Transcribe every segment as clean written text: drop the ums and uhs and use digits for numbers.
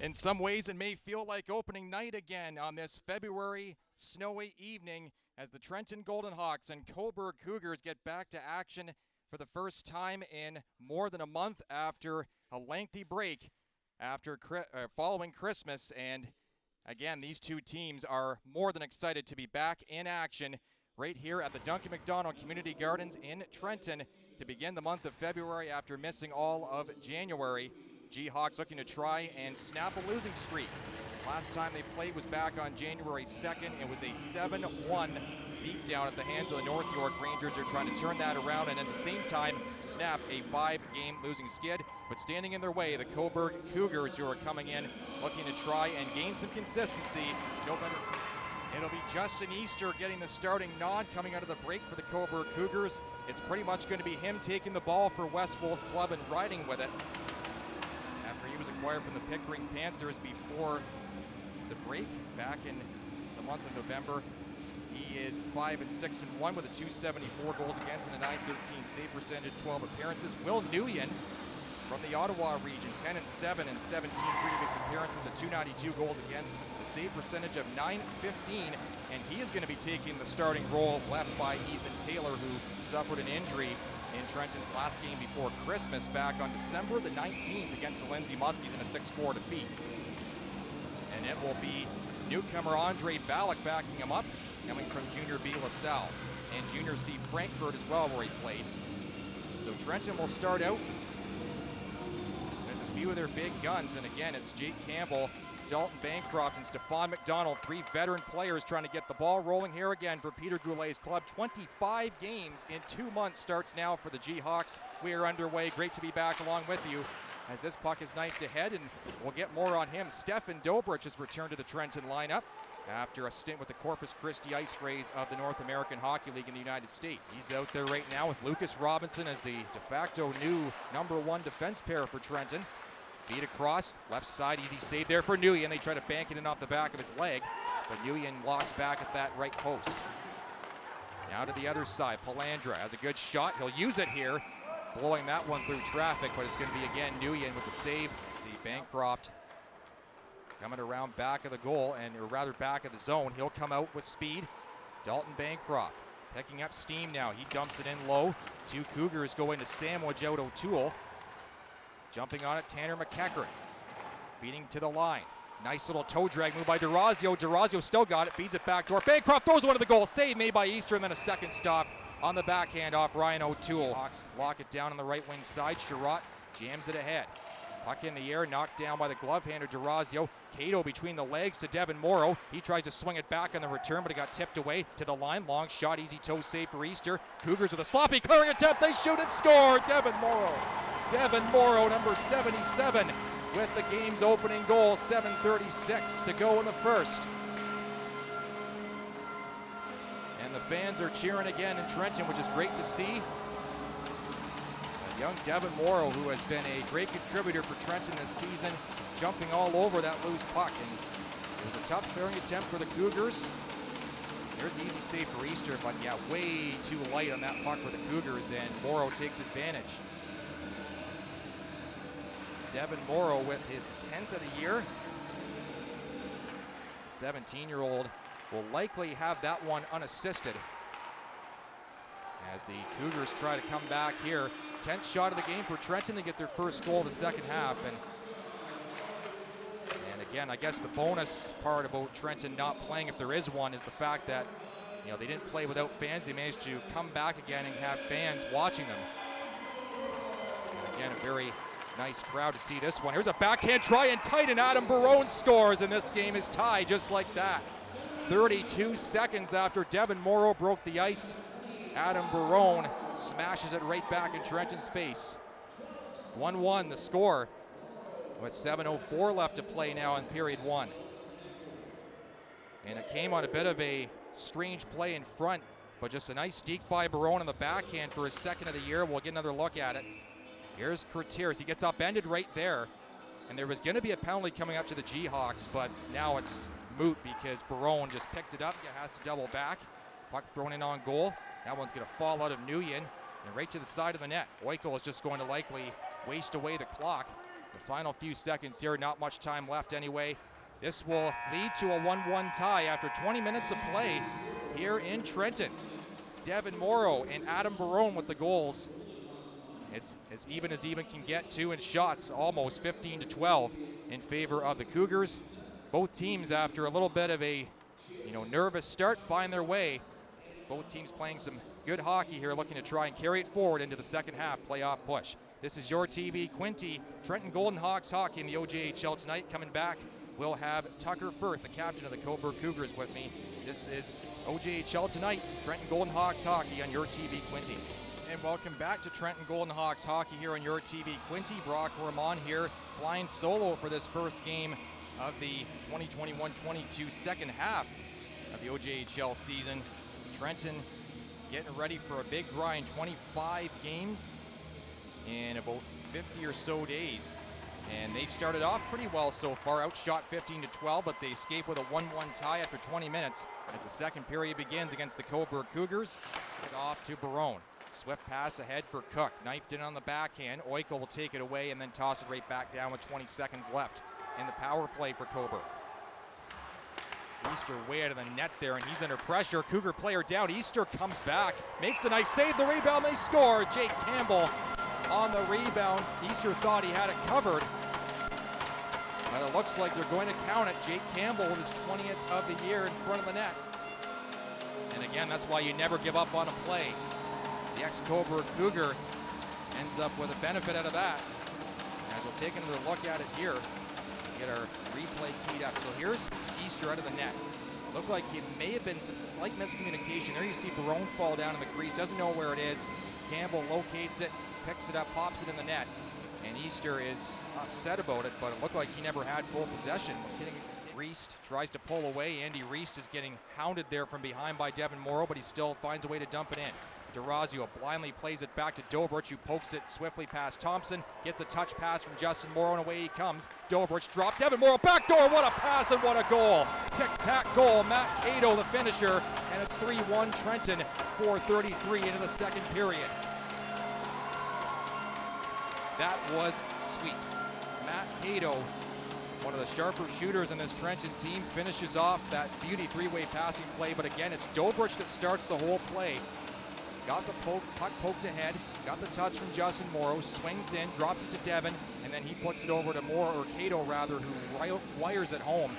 In some ways, it may feel like opening night again on this February snowy evening as the Trenton Golden Hawks and Cobourg Cougars get back to action for the first time in more than a month after a lengthy break after following Christmas. And again, these two teams are more than excited to be back in action right here at the Dunc and McDonald Community Gardens in Trenton to begin the month of February after missing all of January. G-Hawks looking to try and snap a losing streak. Last time they played was back on January 2nd. It was a 7-1 beatdown at the hands of the North York Rangers. They're trying to turn that around and at the same time snap a 5-game losing skid. But standing in their way, the Cobourg Cougars, who are coming in looking to try and gain some consistency. No better. It'll be Justin Easter getting the starting nod coming out of the break for the Cobourg Cougars. It's pretty much going to be him taking the ball for West Wolves Club and riding with it. After he was acquired from the Pickering Panthers before the break back in the month of November. He is 5-6-1 with a 274 goals against and a .913 save percentage, 12 appearances. Will Nguyen from the Ottawa region, 10-7 in 17 previous appearances, a 292 goals against, a save percentage of .915, and he is going to be taking the starting role left by Ethan Taylor, who suffered an injury in Trenton's last game before Christmas back on December the 19th against the Lindsay Muskies in a 6-4 defeat. And it will be newcomer Andre Ballack backing him up, coming from Junior B. LaSalle and Junior C. Frankfurt as well, where he played. So Trenton will start out with a few of their big guns, and again, it's Jake Campbell, Dalton Bancroft, and Stefan McDonald, three veteran players trying to get the ball rolling here again for Peter Goulet's club. 25 games in 2 months starts now for the G-Hawks. We are underway. Great to be back along with you as this puck is knifed ahead, and we'll get more on him. Stefan Dobrich has returned to the Trenton lineup after a stint with the Corpus Christi Ice Rays of the North American Hockey League in the United States. He's out there right now with Lucas Robinson as the de facto new #1 defense pair for Trenton. Feed across, left side, easy save there for Nguyen. They try to bank it in off the back of his leg, but Nguyen locks back at that right post. Now to the other side, Palandra has a good shot. He'll use it here, blowing that one through traffic, but it's going to be again Nguyen with the save. See Bancroft coming around back of the goal, or rather back of the zone. He'll come out with speed. Dalton Bancroft picking up steam now. He dumps it in low. Two Cougars going to sandwich out O'Toole. Jumping on it, Tanner McEachern. Feeding to the line. Nice little toe drag move by DeRazio. DeRazio still got it, feeds it back door. Bancroft throws one to the goal. Save made by Easter, and then a second stop on the backhand off Ryan O'Toole. Hawks lock it down on the right wing side. Sherratt jams it ahead. Puck in the air, knocked down by the glove hander DeRazio. Cato between the legs to Devin Morrow. He tries to swing it back on the return, but it got tipped away to the line. Long shot, easy toe save for Easter. Cougars with a sloppy clearing attempt. They shoot and score. Devin Morrow. Devin Morrow, number 77, with the game's opening goal. 7:36 to go in the first. And the fans are cheering again in Trenton, which is great to see. Young Devin Morrow, who has been a great contributor for Trenton this season, jumping all over that loose puck. And it was a tough clearing attempt for the Cougars. There's the easy save for Easter, but yeah, way too light on that puck for the Cougars, and Morrow takes advantage. Devin Morrow with his 10th of the year. 17-year-old will likely have that one unassisted as the Cougars try to come back here. 10th shot of the game for Trenton to get their first goal of the second half. And again, I guess the bonus part about Trenton not playing, if there is one, is the fact that they didn't play without fans. They managed to come back again and have fans watching them. And again, a very nice crowd to see this one. Here's a backhand try and tight, and Adam Barone scores, and this game is tied just like that. 32 seconds after Devin Morrow broke the ice, Adam Barone smashes it right back in Trenton's face. 1-1 the score with 7:04 left to play now in period one. And it came on a bit of a strange play in front, but just a nice deke by Barone on the backhand for his second of the year. We'll get another look at it. Here's Courtiers. He gets upended right there. And there was going to be a penalty coming up to the G-Hawks, but now it's moot because Barone just picked it up. He has to double back. Puck thrown in on goal. That one's going to fall out of Nguyen and right to the side of the net. Oikle is just going to likely waste away the clock. The final few seconds here, not much time left anyway. This will lead to a 1-1 tie after 20 minutes of play here in Trenton. Devin Morrow and Adam Barone with the goals. It's as even can get to in shots, almost 15-12 in favor of the Cougars. Both teams, after a little bit of a nervous start, find their way. Both teams playing some good hockey here, looking to try and carry it forward into the second half playoff push. This is Yourtv, Quinte, Trenton Golden Hawks hockey in the OJHL tonight. Coming back, we'll have Tucker Firth, the captain of the Cobourg Cougars, with me. This is OJHL Tonight, Trenton Golden Hawks hockey on Yourtv, Quinte. And welcome back to Trenton Golden Hawks hockey here on Yourtv, Quinte. Brock Ramon here, flying solo for this first game of the 2021-22 second half of the OJHL season. Trenton getting ready for a big grind, 25 games in about 50 or so days. And they've started off pretty well so far, outshot 15-12, but they escape with a 1-1 tie after 20 minutes as the second period begins against the Cobourg Cougars. Get off to Barone. Swift pass ahead for Cook. Knifed in on the backhand. Oikle will take it away and then toss it right back down with 20 seconds left in the power play for Cobourg. Easter way out of the net there, and he's under pressure. Cougar player down. Easter comes back, makes the nice save. The rebound, they score. Jake Campbell on the rebound. Easter thought he had it covered, but it looks like they're going to count it. Jake Campbell with his 20th of the year in front of the net. And again, that's why you never give up on a play. The ex-Cobourg Cougar ends up with a benefit out of that. As we'll take another look at it here, get our replay keyed up. So here's Easter out of the net. Looked like it may have been some slight miscommunication. There you see Barone fall down in the crease, doesn't know where it is. Campbell locates it, picks it up, pops it in the net. And Easter is upset about it, but it looked like he never had full possession. Reist tries to pull away. Andy Reist is getting hounded there from behind by Devin Morrow, but he still finds a way to dump it in. DeRazio blindly plays it back to Dobrich, who pokes it swiftly past Thompson. Gets a touch pass from Justin Morrow, and away he comes. Dobrich dropped. Devin Morrow backdoor. What a pass and what a goal. Tic-tac goal. Matt Cato, the finisher, and it's 3-1 Trenton. 4:33 into the second period. That was sweet. Matt Cato, one of the sharper shooters in this Trenton team, finishes off that beauty three-way passing play, but again, it's Dobrich that starts the whole play. Got the puck poked ahead, got the touch from Justin Morrow, swings in, drops it to Devin, and then he puts it over to Cato rather, who wires it home.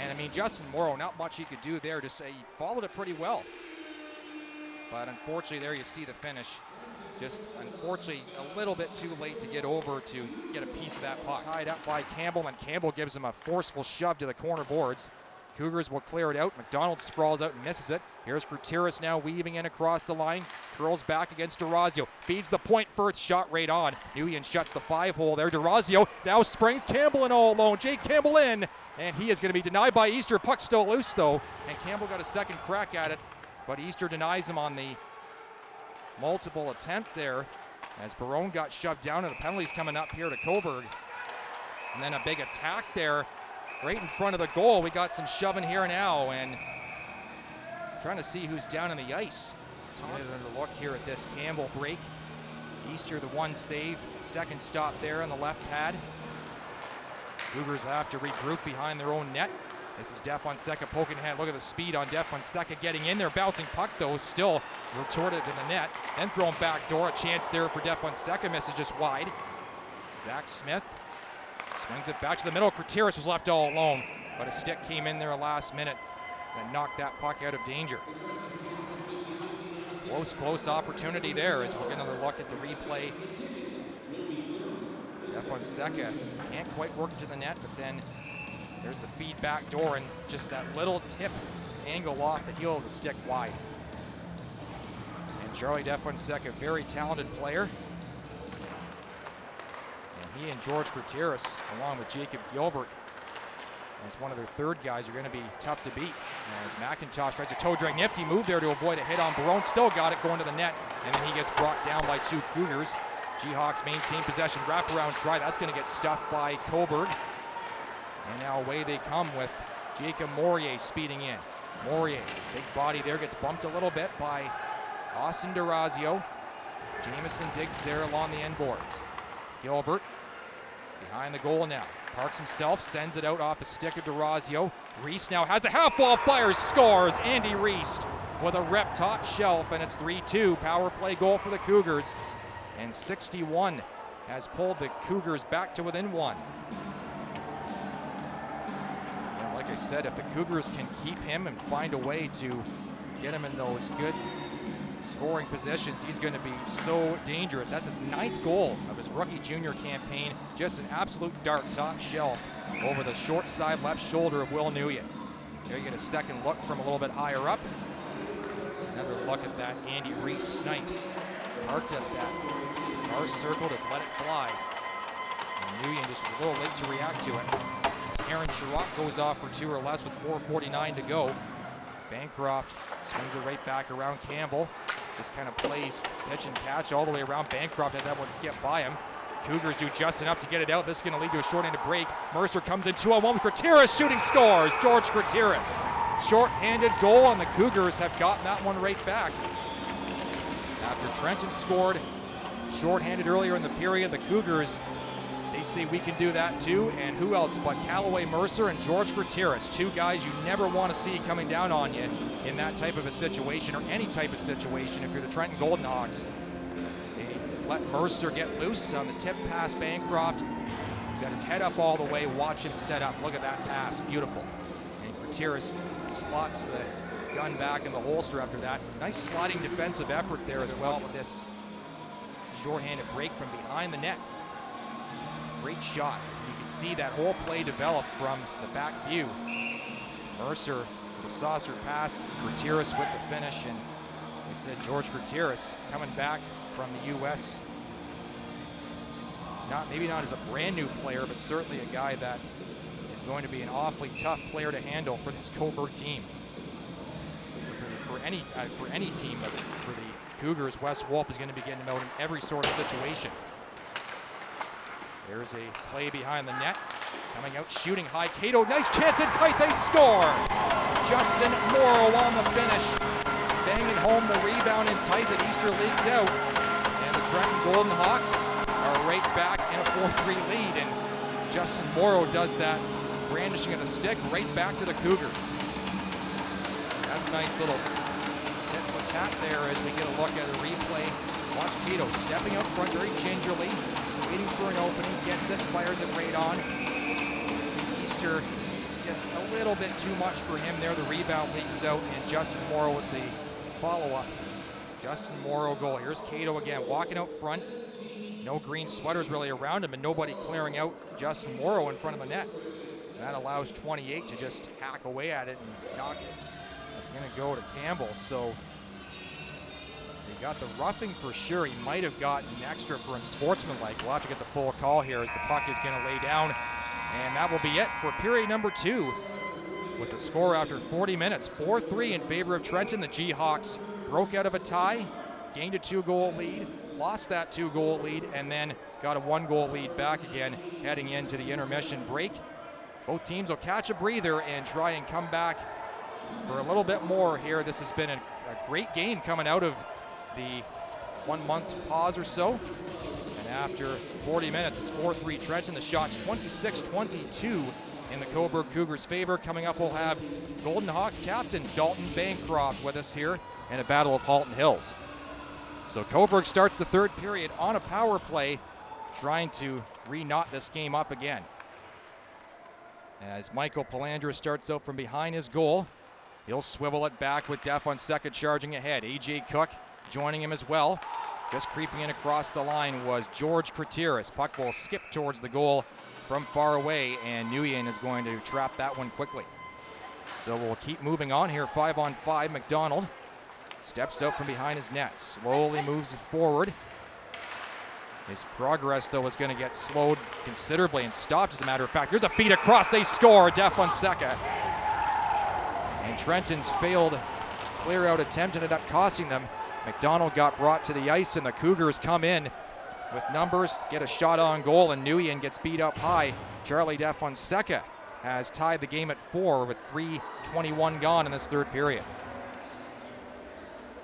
And I mean, Justin Morrow, not much he could do there, just he followed it pretty well. But unfortunately, there you see the finish. Just unfortunately a little bit too late to get over to get a piece of that puck. Tied up by Campbell, and Campbell gives him a forceful shove to the corner boards. Cougars will clear it out. McDonald sprawls out and misses it. Here's Gutierrez now weaving in across the line. Curls back against DeRazio. Feeds the point first, shot right on. Nguyen shuts the 5-hole there. DeRazio now springs Campbell in all alone. Jake Campbell in, and he is going to be denied by Easter. Puck still loose though, and Campbell got a second crack at it, but Easter denies him on the multiple attempt there as Barone got shoved down, and the penalty's coming up here to Cobourg. And then a big attack there right in front of the goal. We got some shoving here now, and trying to see who's down on the ice. There's a look here at this Campbell break. Easter the one save, second stop there on the left pad. Cougars have to regroup behind their own net. This is Def Fonseca poking ahead. Look at the speed on Def Fonseca getting in there. Bouncing puck though, still retorted to the net. Then thrown back door. A chance there for Def Fonseca. Misses just wide. Zach Smith swings it back to the middle. Gutierrez was left all alone, but a stick came in there last minute and knocked that puck out of danger. Close opportunity there as we'll get another look at the replay. Def Fonseca can't quite work it to the net, but then there's the feedback door, and just that little tip angle off the heel of the stick wide. And Charlie Def Fonseca, very talented player. And he and George Gutierrez, along with Jacob Gilbert, as one of their third guys, are going to be tough to beat. As McIntosh tries a toe drag, nifty move there to avoid a hit on Barone. Still got it going to the net, and then he gets brought down by two Cougars. Jayhawks maintain possession, wraparound try. That's going to get stuffed by Cobourg. And now away they come with Jacob Morier speeding in. Morier, big body there, gets bumped a little bit by Austin DeRazio. Jamison digs there along the end boards. Gilbert Behind the goal now. Parks himself, sends it out off a stick of DeRazio. Reese now has a half wall, fires, scores. Andy Reese with a rep top shelf, and it's 3-2. Power play goal for the Cougars. And 61 has pulled the Cougars back to within one. And like I said, if the Cougars can keep him and find a way to get him in those good scoring positions, he's going to be so dangerous. That's his 9th goal of his rookie junior campaign. Just an absolute dart top shelf over the short side left shoulder of Will Nguyen. There you get a second look from a little bit higher up. Another look at that Andy Reese snipe. Parked at that far circle, just let it fly. And Nguyen just was a little late to react to it. As Aaron Sherratt goes off for 2 or less with 4:49 to go. Bancroft swings it right back around Campbell. Just kind of plays pitch and catch all the way around. Bancroft had that one skip by him. Cougars do just enough to get it out. This is going to lead to a short-handed break. Mercer comes in 2-on-1 with Gutierrez shooting, scores. George Gutierrez. Short-handed goal, and the Cougars have gotten that one right back. After Trenton scored short-handed earlier in the period, the Cougars, they say we can do that too. And who else but Callaway Mercer and George Gutierrez, 2 guys you never want to see coming down on you in that type of a situation, or any type of situation if you're the Trenton Golden Hawks. They let Mercer get loose on the tip pass. Bancroft, he's got his head up all the way. Watch him set up. Look at that pass, beautiful. And Gutierrez slots the gun back in the holster after that. Nice sliding defensive effort there as well with this short-handed break from behind the net. Great shot. You can see that whole play develop from the back view. Mercer with a saucer pass, Gutierrez with the finish, and we said George Gutierrez coming back from the U.S. Maybe not as a brand new player, but certainly a guy that is going to be an awfully tough player to handle for this Cobourg team. For any team, but for the Cougars, Wes Wolf is going to be getting him out in every sort of situation. There's a play behind the net. Coming out, shooting high. Cato, nice chance in tight. They score. Justin Morrow on the finish. Banging home the rebound in tight that Easter leaked out. And the Trenton Golden Hawks are right back in a 4-3 lead. And Justin Morrow does that brandishing of the stick right back to the Cougars. That's a nice little tit for tat there as we get a look at a replay. Watch Cato stepping out front very gingerly, waiting for an opening, gets it, fires it right on. It's the Easter, just a little bit too much for him there. The rebound leaks out, and Justin Morrow with the follow-up. Justin Morrow goal. Here's Cato again, walking out front. No green sweaters really around him, and nobody clearing out Justin Morrow in front of the net. And that allows 28 to just hack away at it and knock it. It's going to go to Campbell, so he got the roughing for sure. He might have gotten an extra for unsportsmanlike. We'll have to get the full call here as the puck is going to lay down. And that will be it for period number 2 with the score after 40 minutes. 4-3 in favor of Trenton. The G-Hawks broke out of a tie, gained a 2-goal lead, lost that 2-goal lead, and then got a 1-goal lead back again heading into the intermission break. Both teams will catch a breather and try and come back for a little bit more here. This has been a great game coming out of the 1-month pause or so. And after 40 minutes, it's 4-3 Trenton. The shot's 26-22 in the Cobourg Cougars' favor. Coming up, we'll have Golden Hawks captain Dalton Bancroft with us here in a battle of Halton Hills. So Cobourg starts the 3rd period on a power play, trying to re-knot this game up again. As Michael Palandra starts out from behind his goal, he'll swivel it back with Def on second, charging ahead. A.J. Cook joining him as well. Just creeping in across the line was George Gutierrez. Puck will skip towards the goal from far away, and Nguyen is going to trap that one quickly. So we'll keep moving on here. 5-on-5, McDonald steps out from behind his net, slowly moves it forward. His progress, though, is going to get slowed considerably and stopped, as a matter of fact. There's a feed across. They score. Def on second. And Trenton's failed clear-out attempt ended up costing them. McDonald got brought to the ice, and the Cougars come in with numbers, get a shot on goal, and Nguyen gets beat up high. Charlie DeFonseca has tied the game at 4 with 3:21 gone in this 3rd period.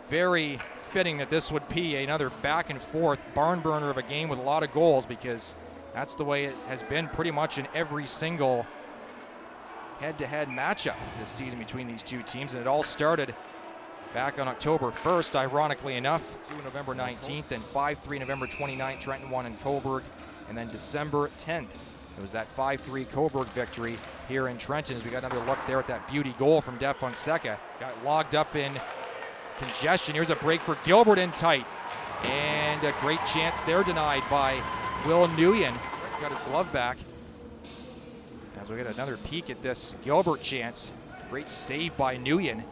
Very fitting that this would be another back and forth barn burner of a game with a lot of goals, because That's the way it has been pretty much in every single head-to-head matchup this season between these two teams, and it all started back on October 1st, ironically enough, to November 19th, and 5-3 November 29th, Trenton won in Cobourg, and then December 10th, it was that 5-3 Cobourg victory here in Trenton. As we got another look there at that beauty goal from Def Fonseca. Got logged up in congestion. Here's a break for Gilbert in tight, and a great chance there denied by Will Nguyen. Got his glove back. As we get another peek at this Gilbert chance. Great save by Nguyen.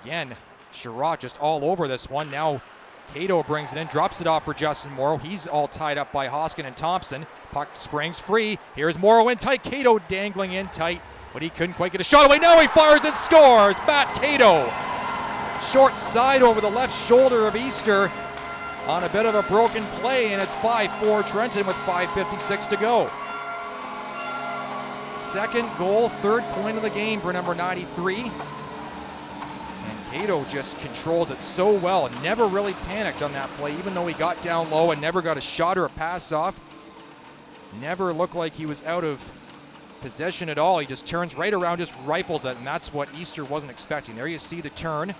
Again, Sherratt just all over this one. Now Cato brings it in, drops it off for Justin Morrow. He's all tied up by Hoskin and Thompson. Puck springs free. Here's Morrow in tight. Cato dangling in tight, but he couldn't quite get a shot away. Now he fires and scores. Matt Cato. Short side over the left shoulder of Easter on a bit of a broken play, and it's 5-4 Trenton with 5:56 to go. Second goal, third point of the game for number 93. Cato just controls it so well and never really panicked on that play, even though he got down low and never got a shot or a pass off. Never looked like he was out of possession at all. He just turns right around, just rifles it, and that's what Easter wasn't expecting. There you see the turn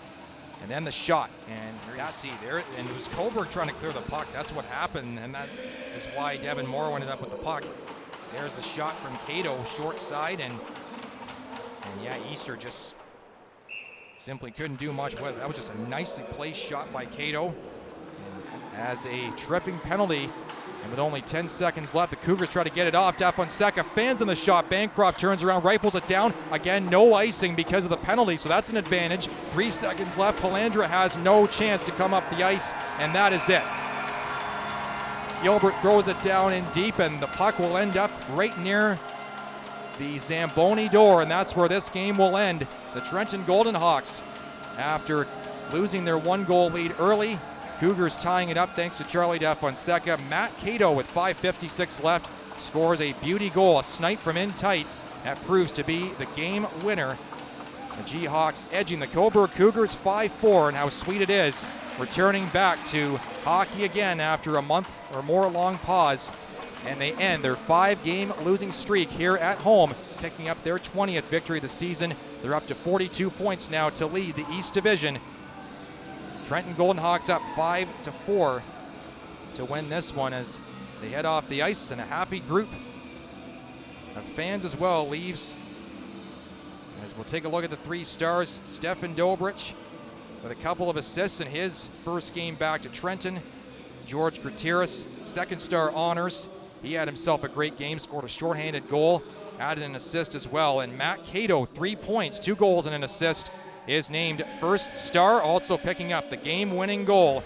and then the shot. And there you see there, and it was Cobourg trying to clear the puck. That's what happened, and that is why Devin Morrow ended up with the puck. There's the shot from Cato, short side, and yeah, Easter just simply couldn't do much with it. That was just a nicely placed shot by Cato. And as a tripping penalty, and with only 10 seconds left, the Cougars try to get it off. Def Fonseca fans in the shot. Bancroft turns around, rifles it down. Again, no icing because of the penalty, so that's an advantage. 3 seconds left. Palandra has no chance to come up the ice, and that is it. Gilbert throws it down in deep, and the puck will end up right near the Zamboni door, and that's where this game will end. The Trenton Golden Hawks, after losing their 1-goal lead early, Cougars tying it up thanks to Charlie Def Fonseca. Matt Cato with 5:56 left scores a beauty goal, a snipe from in tight. That proves to be the game winner. The G-Hawks edging the Cobourg Cougars 5-4, and how sweet it is returning back to hockey again after a month or more long pause. And they end their 5-game losing streak here at home, picking up their 20th victory of the season. They're up to 42 points now to lead the East Division. Trenton Golden Hawks up 5-4 to win this one as they head off the ice, and a happy group of fans as well leaves. As we'll take a look at the 3 stars, Stefan Dobrich with a couple of assists in his first game back to Trenton. George Gutierrez, 2nd-star honors. He had himself a great game, scored a shorthanded goal, added an assist as well. And Matt Cato, 3 points, 2 goals and an assist, is named 1st star, also picking up the game-winning goal